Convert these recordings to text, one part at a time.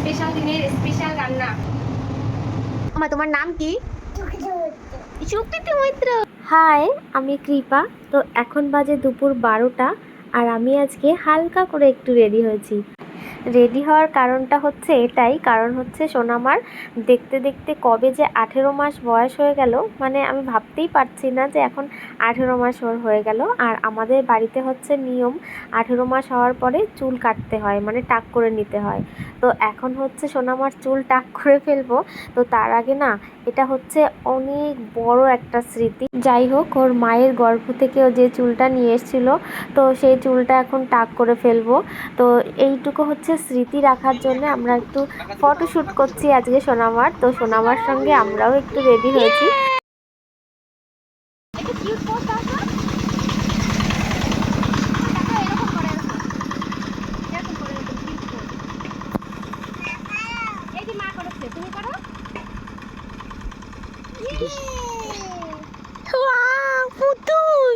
Special দিনের special রান্না। তোমার নাম কি? সুকৃতি মৈত্র। হাই, আমি কৃপা। তো এখন বাজে দুপুর 12টা আর আমি আজকে হালকা করে একটু রেডি হয়েছি। রেডি হওয়ার কারণটা হচ্ছে এটাই, কারণ হচ্ছে সোনামার দেখতে দেখতে কবে যে 18 মাস বয়স হয়ে গেল, মানে আমি ভাবতেই পারছি না যে এখন 18 মাস ওর হয়ে গেল। আর আমাদের বাড়িতে হচ্ছে নিয়ম 18 মাস হওয়ার পরে চুল কাটতে হয়, মানে টাক করে নিতে হয়। তো এখন হচ্ছে সোনামার চুল টাক করে ফেলবো। তো তার আগে না, এটা হচ্ছে অনেক বড় একটা স্মৃতি। যাই হোক, ওর মায়ের গর্ভ থেকে ও যে চুলটা নিয়ে এসেছিলো, তো সেই চুলটা এখন টাক করে ফেলবো। তো এইটুকু হচ্ছে স্মৃতি রাখার জন্য আমরা একটু ফটোশ্যুট করছি আজকে সোনামার। তো সোনামার সঙ্গে আমরাও একটু রেডি হয়েছি। পুতুল,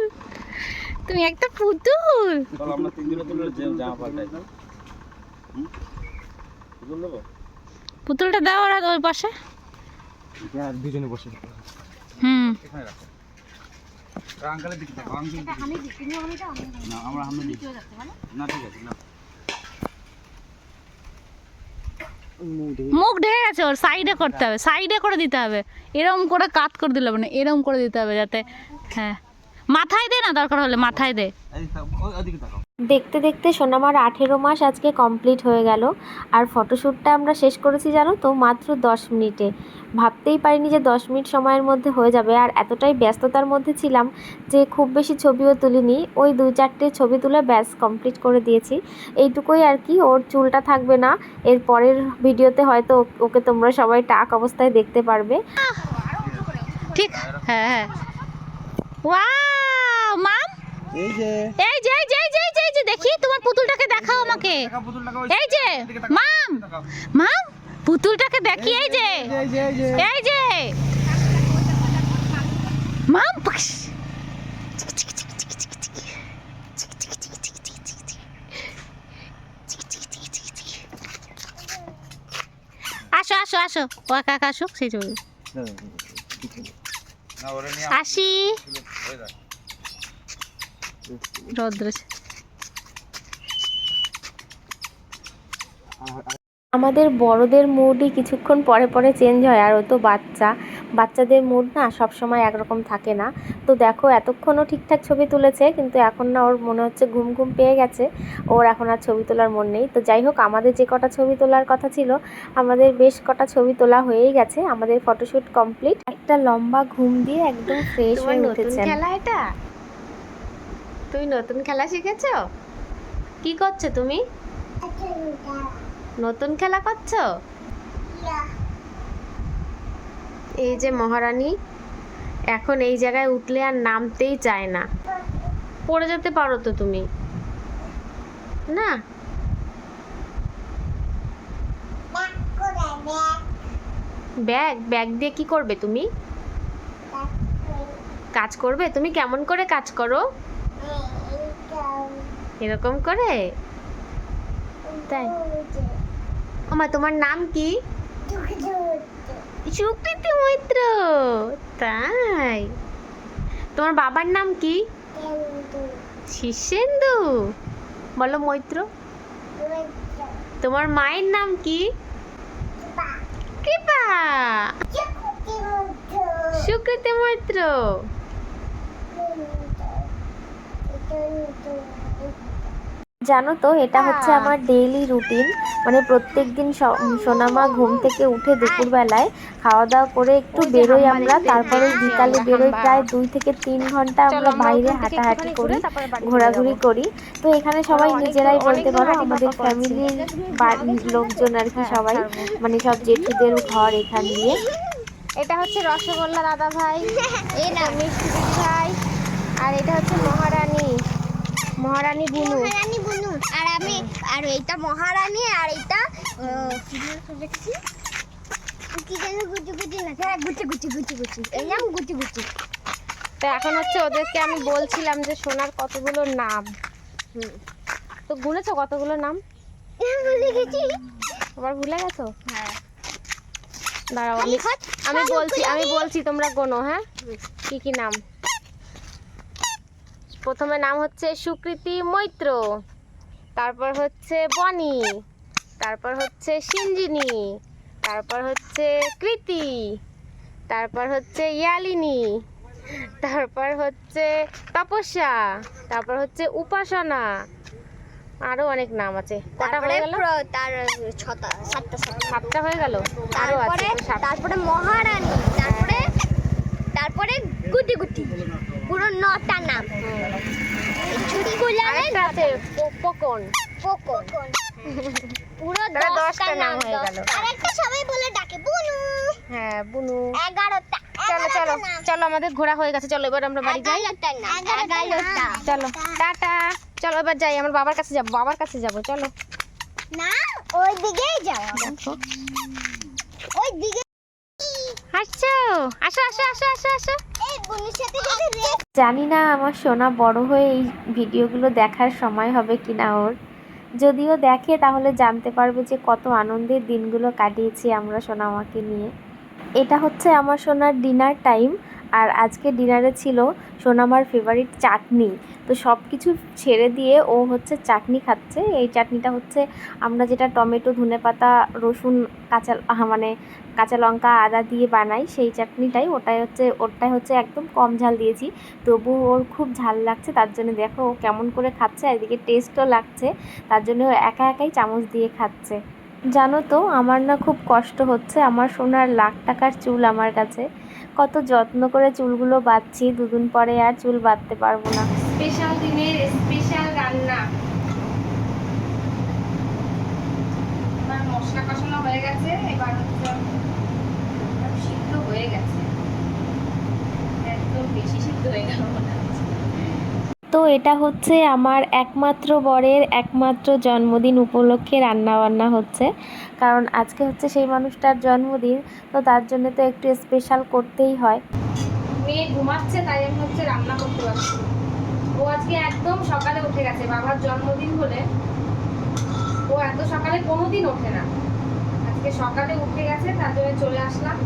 তুমি একটা পুতুল। আমরা তিনজনে তুলে জামা পাল্টাই না। পুতুল দেবো? পুতুলটা দাও ওরা ওই পাশে। হ্যাঁ, দুজনে বসে। এখানে রাখো। আঙ্কেলের দিকে তাকাও, আঙ্কেলের দিকে। আমি দিছি না, আমরা আমরা দিছি। না ঠিক আছে, না। মুখ ঢেকে গেছে, ওর সাইডে করতে হবে, সাইডে করে দিতে হবে। এরকম করে কাট করে দিলে মানে এরকম করে দিতে হবে যাতে, হ্যাঁ মাথায় দে না, দরকার হলে মাথায় দে। ওদিকে তাকাও। দেখতে দেখতে সোনামার 18 মাস আজকে কমপ্লিট হয়ে গেল। আর ফটোশ্যুটটা আমরা শেষ করেছি জানো তো, মাত্র 10 মিনিটে। ভাবতেই পারিনি যে 10 মিনিট সময়ের মধ্যে হয়ে যাবে। আর এতটাই ব্যস্ততার মধ্যে ছিলাম যে খুব বেশি ছবিও তুলিনি, ওই 2-4টে ছবি তুলে ব্যাস কমপ্লিট করে দিয়েছি। এইটুকুই আর কি। ওর চুলটা থাকবে না, এর পরের ভিডিওতে হয়তো ওকে তোমরা সবাই টাক অবস্থায় দেখতে পারবে। ঠিক, হ্যাঁ হ্যাঁ। ওয়াও মাম, এই যে এই যে এই যে এই যে এই যে এই যে দেখি তোমার পুতুলটাকে দেখাও আমাকে। এই যে মাম, মাম পুতুলটাকে দেখি। এই যে এই যে মাম, আসো আসো আসো, ও একা একা আসুক সেই ছবি। আসি রৌদ্র। আমাদের বড়দের মুডই কিছুক্ষণ পরে পরে চেঞ্জ হয়। আর ও তো বাচ্চাদের মুড না সবসময় একরকম থাকে না। তো দেখো, এতক্ষণও ঠিকঠাক ছবি তুলেছে, কিন্তু এখন না ওর মনে হচ্ছে ঘুম ঘুম পেয়ে গেছে, ওর এখন আর ছবি তোলার মন নেই। তো যাই হোক, আমাদের যে কটা ছবি তোলার কথা ছিল, আমাদের বেশ কটা ছবি তোলা হয়েই গেছে। আমাদের ফটোশ্যুট কমপ্লিট। একটা লম্বা ঘুম দিয়ে একদম ফ্রেশ হয়ে উঠেছেন। খেলা এটা, তুমি নতুন খেলা শিখেছো? কি করছো তুমি? নতুন খেলা করছো? এই যে মহারানী এখন এই জায়গায় উঠলে আর নামতেই চায় না। পড়ে যেতে পারো তো তুমি, না? ব্যাগ ব্যাগ দিয়ে কি করবে তুমি? কাজ করবে? তুমি কেমন করে কাজ করো? এরকম করে? তাই? ওমা, তোমার নাম কি? সুকৃতি মৈত্র। তাই? তোমার বাবার নাম কি? শীর্ষেন্দু। বলো মৈত্র। তোমার মায়ের নাম কি? কৃপা। সুকৃতি মৈত্র। জানো তো, এটা হচ্ছে আমার ডেইলি রুটিন। মানে প্রত্যেক দিন সোনামা ঘুম থেকে উঠে দুপুরবেলায় খাওয়া দাওয়া করে একটু বেরোই আমরা, তারপরে বিকালে বেরোই। প্রায় 2 থেকে 3 ঘন্টা আমরা বাইরে হাঁটাহাঁটি করি, ঘোরাঘুরি করি। তো এখানে সবাই নিজেরাই বলতে পারো, আমাদের ফ্যামিলির লোকজন আর কি, সবাই মানে সব জেঠুদের ঘর এখান দিয়ে। এটা হচ্ছে রসগোল্লা দাদা ভাই, এটা মিষ্টি ভাই, আর এটা হচ্ছে মহারানী, মহারানী বুনু। আর আমি, আর এইটা মহারানী, আর এইটা কি যেন গুচি গুচি না, হ্যাঁ গুচি গুচি গুচি গুচি, এই নাম গুচি গুচি। তো এখন হচ্ছে ওদেরকে আমি বলছিলাম যে সোনার কতগুলো নাম। তো গুনেছো কতগুলো নাম? ভুলে গেছি। আবার ভুলে গেছো? হ্যাঁ দাঁড়াও আমি বলছি তোমরা গোনো। হ্যাঁ, কি কি নাম? প্রথমে নাম হচ্ছে সুকৃতি মৈত্র, তারপর হচ্ছে বনি, তারপর হচ্ছে সিঞ্জিনী, তারপর হচ্ছে কৃতি, তারপর হচ্ছে ইয়ালিনী, তারপর হচ্ছে তপস্যা, তারপর হচ্ছে উপাসনা, আরো অনেক নাম আছে। কটা হয়ে গেল? তার সাতটা 7টা হয়ে গেল। আরো আছে তারপরে 7টা। তারপরে মহারানী, তারপরে গুটি গুটি, পুরো 9টা নাম। আরেকটা আছে পোকন। পুরো তাহলে 10টা 10টা নাম নাম হয়ে গেল। আরেকটা সবাই বলে ডাকে বুনু। হ্যাঁ, বুনু। 11টা। চলো চলো চলো, আমাদের ঘোরা হয়ে গেছে, চলো এবার আমরা বাড়ি যাই। 11টা। চলো টাটা। চলো এবার যাই, আমার বাবার কাছে যাবো। চলো। না, ওই দিকেই যাও। দেখো ওই দিকে আসছো, আসো আসো আসো আসো আসো। এই বুনুর সাথে যদি রেস জানি না আমার সোনা বড় হয়ে এই ভিডিওগুলো দেখার সময় হবে কিনা ওর। যদিও দেখে তাহলে জানতে পারবে যে কত আনন্দের দিনগুলো কাটিয়েছি আমরা সোনামাকে নিয়ে। এটা হচ্ছে আমার সোনার ডিনার টাইম, আর আজকে ডিনারে ছিল সোনামার ফেভারিট চাটনি। তো সব কিছু ছেড়ে দিয়ে ও হচ্ছে চাটনি খাচ্ছে। এই চাটনিটা হচ্ছে আমরা যেটা টমেটো, ধনেপাতা, রসুন, কাঁচা লঙ্কা, আদা দিয়ে বানাই, সেই চাটনিটাই। ওটাই হচ্ছে একদম কম ঝাল দিয়েছি, তবু ওর খুব ঝাল লাগছে। তার জন্য দেখো ও কেমন করে খাচ্ছে, আর এদিকে টেস্টও লাগছে, তার জন্য ও একাই চামচ দিয়ে খাচ্ছে। জানো তো, আমার না খুব কষ্ট হচ্ছে। আমার সোনার লাখ টাকার চুল আমার কাছে, কত যত্ন করে চুলগুলো বাঁধছি, দুদিন পরে আর চুল বাঁধতে পারবো না। স্পেশাল দিনের স্পেশাল রান্না। আমার মশলা কষানো হয়ে গেছে, এবার হচ্ছে সিদ্ধ হয়ে গেছে, একদম বেশি সিদ্ধ হয়ে গেল মনে হচ্ছে। তো এটা হচ্ছে আমার একমাত্র বরের একমাত্র জন্মদিন উপলক্ষে রান্নাবান্না হচ্ছে, কারণ আজকে হচ্ছে সেই মানুষটার জন্মদিন, তো তার জন্য তো একটু স্পেশাল করতেই হয়। মেয়ে ঘুমাচ্ছে, তাই আমি হচ্ছে রান্না করতে পারছি। ও আজকে একদম সকালে উঠে গেছে, বাবার জন্মদিন বলে ও এত সকালে কোনোদিন ওঠে না, আজকে সকালে উঠে গেছে, তার জন্য চলে আসলাম।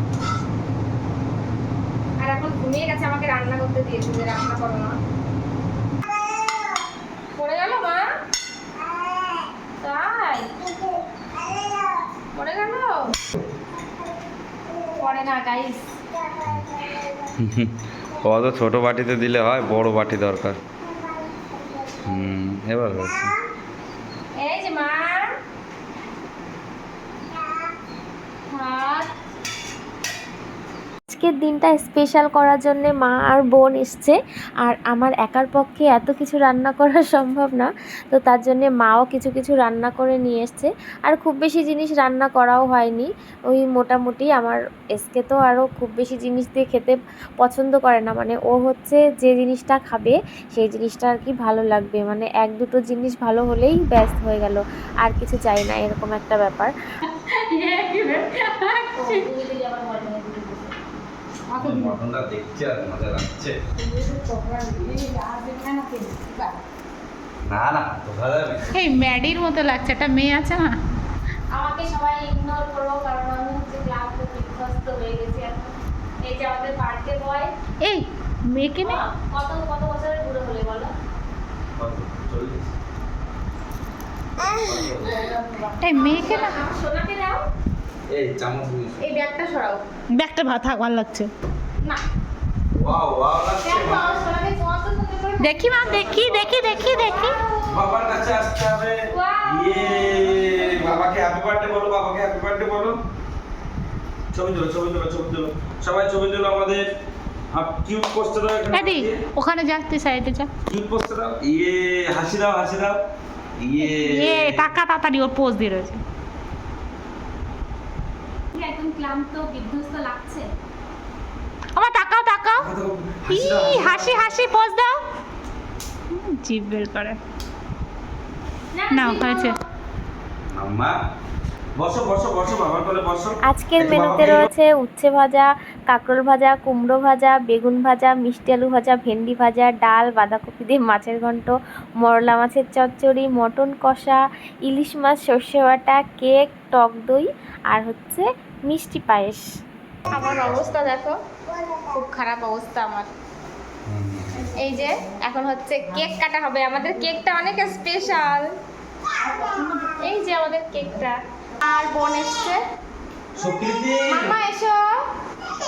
আর এখন ঘুমিয়ে গেছে, আমাকে রান্না করতে দিয়েছে যে রান্না করো না। পড়ে গেল মা? তাই পড়ে গেল? পড়ে না গাইস। অত ছোট বাটিতে দিলে হয়, বড় বাটি দরকার। এবার হয়েছে। এই যে মা, আজকের দিনটা স্পেশাল করার জন্য মা আর বোন এসছে, আর আমার একার পক্ষে এত কিছু রান্না করা সম্ভব না, তো তার জন্য মাও কিছু কিছু রান্না করে নিয়ে এসছে। আর খুব বেশি জিনিস রান্না করাও হয়নি, ওই মোটামুটি। আমার এসকে তো আরও খুব বেশি জিনিস দিয়ে খেতে পছন্দ করে না, মানে ও হচ্ছে যে জিনিসটা খাবে সেই জিনিসটা আর কি ভালো লাগবে, মানে 1-2টো জিনিস ভালো হলেই ব্যাস হয়ে গেল, আর কিছু চাই না, এরকম একটা ব্যাপার। মটনটা দেখছে আর মজা লাগছে। না না, বোঝা যাবে। এই ম্যাডির মতো লাগছে, একটা মেয়ে আছে না। আমাকে সবাই ইগনোর করো, কারণ আমি হচ্ছে ক্লাসে বিধ্বস্ত হয়ে গেছি এখন। এই যে আমাদের বার্থডে বয়, এই মেয়েকে নে। কত কত বছরের বুড়ো হলে বলো? এই মেয়েকে না, আমার সোনাকে দাও, এই চামচ এই ব্যাগটা সরাও। ব্যাগটা থাক, ভালো লাগছে। না ওয়াও ওয়াও লাগছে। দেখো সোনাকে কত সুন্দর করে দেখি মা, দেখি দেখি দেখি দেখি। বাবার কাছে আসতে হবে। ইয়ে, বাবাকে হ্যাপি বার্থডে বলো, বাবাকে হ্যাপি বার্থডে বলো। ছবি তুলো, ছবি তুলো, ছবি তুলো, সবাই ছবি তুলো। আমাদের কিউট পোস্টে দাও এখানে। এদি ওখানে যা, তুই সাইডে যা। কিউট পোস্টে দাও। ইয়ে, হাসি দাও, হাসি দাও। ইয়ে টাকা তাড়াতাড়ি ওর পোজ দিয়ে রয়েছে। একদম ক্লান্ত বিধ্বস্ত লাগছে। আমার তাকাও তাকাও, ই হাসি হাসি পোজ দাও। জিভ বের করে। না হয়েছে। আম্মা বসো বসো বসো বাবার কোলে বসো। আজকের একটু মেনুতে বাবাকে রয়েছে উচ্ছে ভাজা, কাঁকরোল ভাজা, কুমড়ো ভাজা, বেগুন ভাজা, মিষ্টি আলু ভাজা, ভেন্ডি ভাজা, ডাল, বাঁধাকপি দিয়ে মাছের ঘন্ট, মরলা মাছের চচ্চড়ি, মটন কষা, ইলিশ মাছ, সর্ষে বাটা, কেক, টক দই আর হচ্ছে মিষ্টি পায়েস। আমার অবস্থা দেখো, খুব খারাপ অবস্থা আমার। এই যে এখন হচ্ছে কেক কাটা হবে, আমাদের কেকটা অনেক স্পেশাল। এই যে আমাদের কেকটা, আর বোন এসছে। সুকৃতি মামা এসো।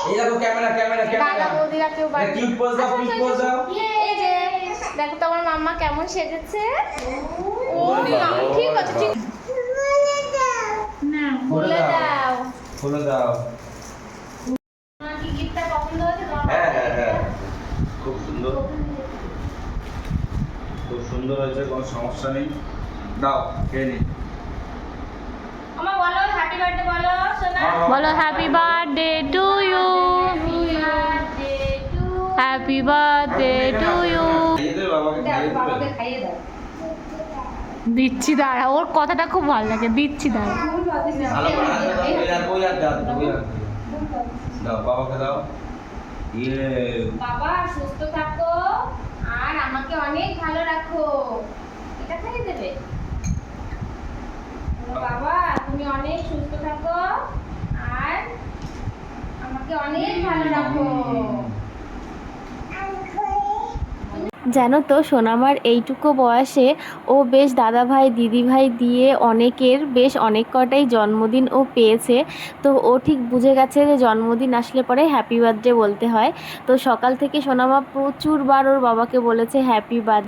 এই দেখো ক্যামেরা ক্যামেরা দাদা ক্যামেরা বৌদিরা কেউ বাড়ি। কিউট পোজ দাও কিউট পোজ দাও। এই যে দেখো তো আমার মাম্মা কেমন সেজেছে। ও ওরে না, বাবা, ঠিক ওরে আছে ঠিক না খুলে দাও। খুলে দাও। তোমার কি গিফটটা পছন্দ হয়েছে তোমার? হ্যাঁ হ্যাঁ হ্যাঁ খুব সুন্দর, খুব সুন্দর হয়েছে, কোনো সমস্যা নেই। দাও খেয়ে নি। মামা বলো হ্যাপি বার্থডে বলো সোনা। বলো happy birthday to you, happy birthday to you. খাইয়ে দেবে বাবাকে, খাইয়ে দেবে। বাবাকে খাইয়ে দাও। দিচ্ছি দাঁড়া, ওর কথাটা খুব ভালো লাগে, দিচ্ছি দাঁড়া। ভালো করে হাত দাও, ওই হাত দাও, ওই হাত দাও, বাবাকে দাও। ইয়ে বাবা সুস্থ থাকো আর আমাকে অনেক ভালো রাখো, এটা খাইয়ে দেবে। বলো, বাবা তুমি অনেক সুস্থ থাকো আর আমাকে অনেক ভালো রাখো। জানো তো সোনামার এইটুকু বয়সে ও বেশ দাদাভাই দিদিভাই দিয়ে অনেকের বেশ অনেক কটাই জন্মদিন ও পেয়েছে। তো ও ঠিক বুঝে গেছে যে জন্মদিন আসলে পরে হ্যাপি বার্থডে বলতে হয়। তো সকাল থেকে সোনামা প্রচুরবার ওর বাবাকে বলেছে হ্যাপি বার্থডে।